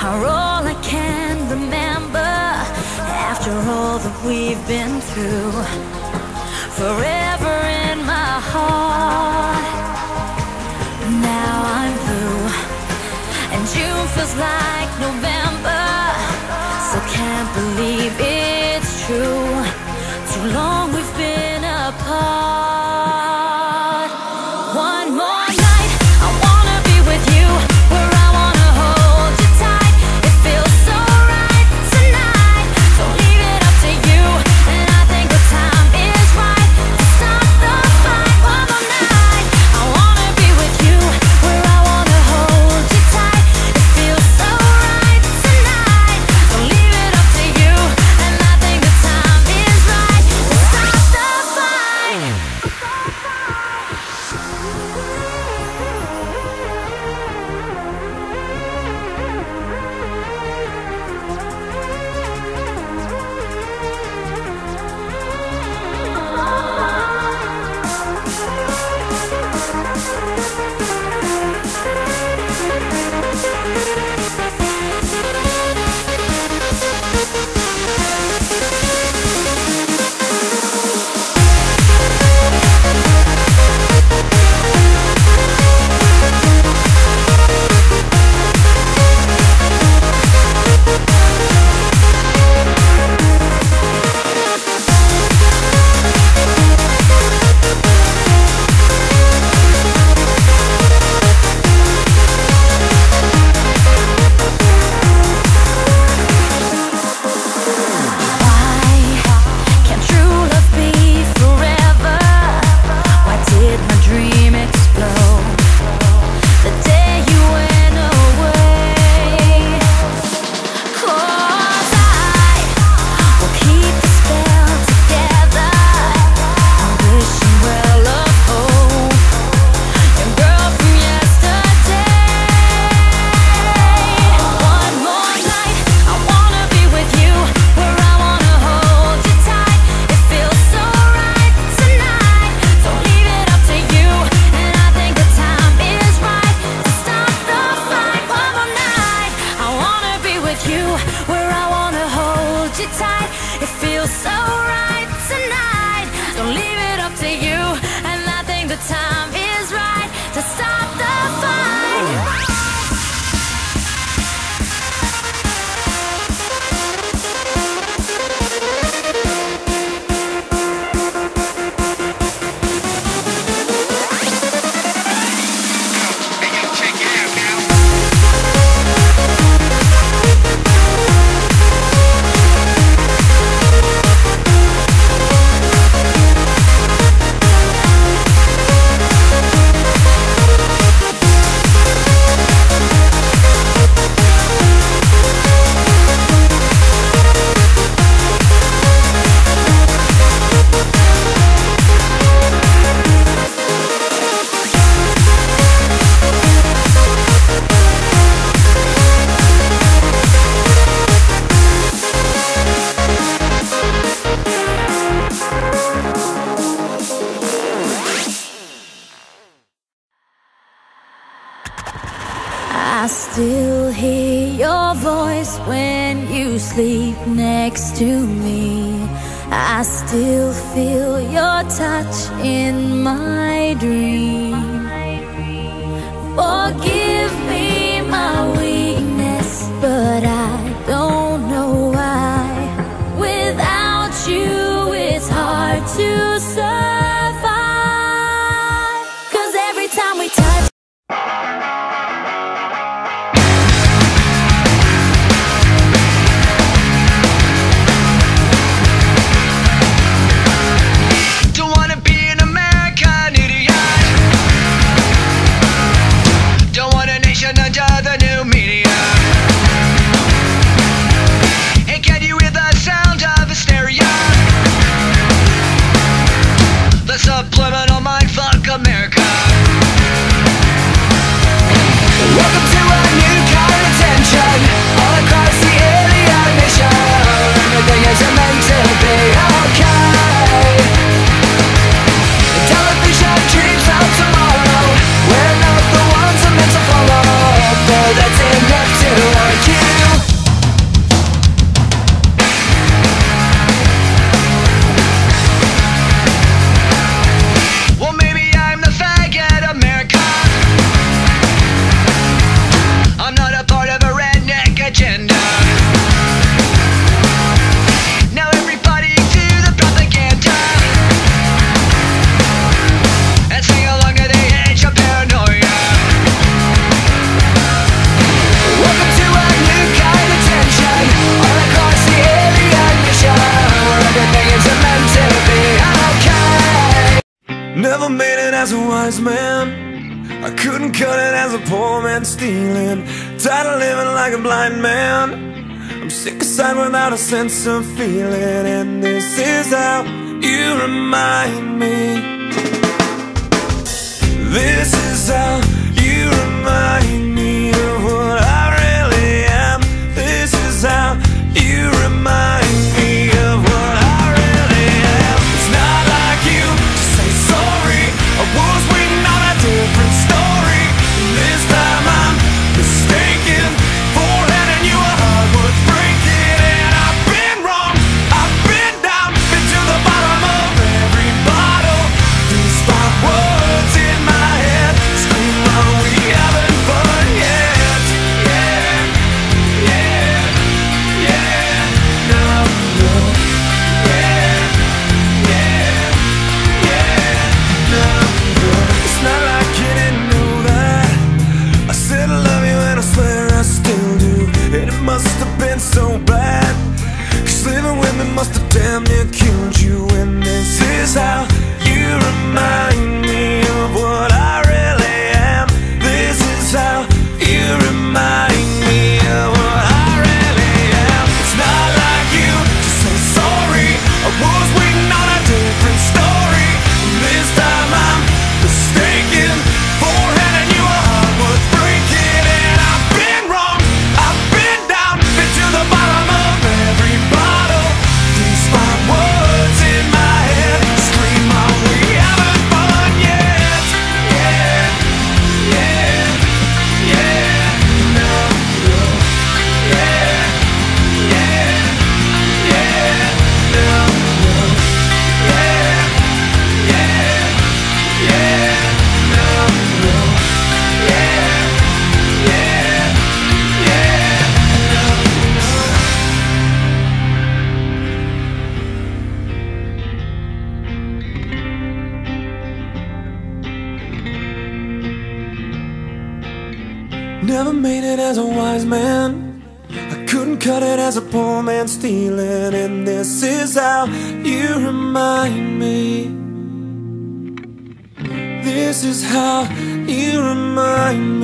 are all I can remember after all that we've been through. Forever in my heart. Now I'm through, and June feels like November. So can't believe it's true. Too long we've been apart. One more night, I wanna be with you, where I wanna hold you tight. It feels so right tonight. Don't leave it up to you, and I think the time is right to stop the fight. One more night, I wanna be with you, where I wanna hold you tight. It feels so right tonight. Don't leave it up to you, and I think the time is right to stop the fight. I still hear your voice when you sleep next to me. I still feel your touch in my dream. Forgive me my weakness, but I don't know why. Without you, it's hard to survive. 'Cause every time we touch, Don't made it as a wise man. I couldn't cut it as a poor man stealing. Tired of living like a blind man. I'm sick aside without a sense of feeling. And this is how you remind me. This is how you remind me of what I really am. This is how you remind me of what I really am. It's not like you to say sorry. I was waiting on a different story. This time I'm mistaken for handing you a heart worth breaking. And I've been wrong, I've been down, been to the bottom of every bottle. These 5 words in my head scream, are we having fun yet? Yeah, yeah, yeah, no, no. Yeah, yeah, yeah, no, no. It's not like you didn't know that I said I love you and I swear I still do. And it must have been so bad, 'cause living with me must have damn near killed you. And this is how you remind me of what I really am. This is how you remind me of what I really am. It's not like you to say sorry. I was waiting on a different story. This time I'm mistaken for handing you a heart worth breaking. And I've been wrong, I've been down, been to the bottom of every bottle. These 5 words in my head scream, are we having fun yet? Yeah, yeah, yeah, no, no. Yeah, yeah, yeah, no, no. Yeah, yeah, yeah, no, no. Yeah, yeah, yeah, no, no. Never made it as a wise man. I couldn't cut it as a poor man stealing. And this is how you remind me. This is how you remind me.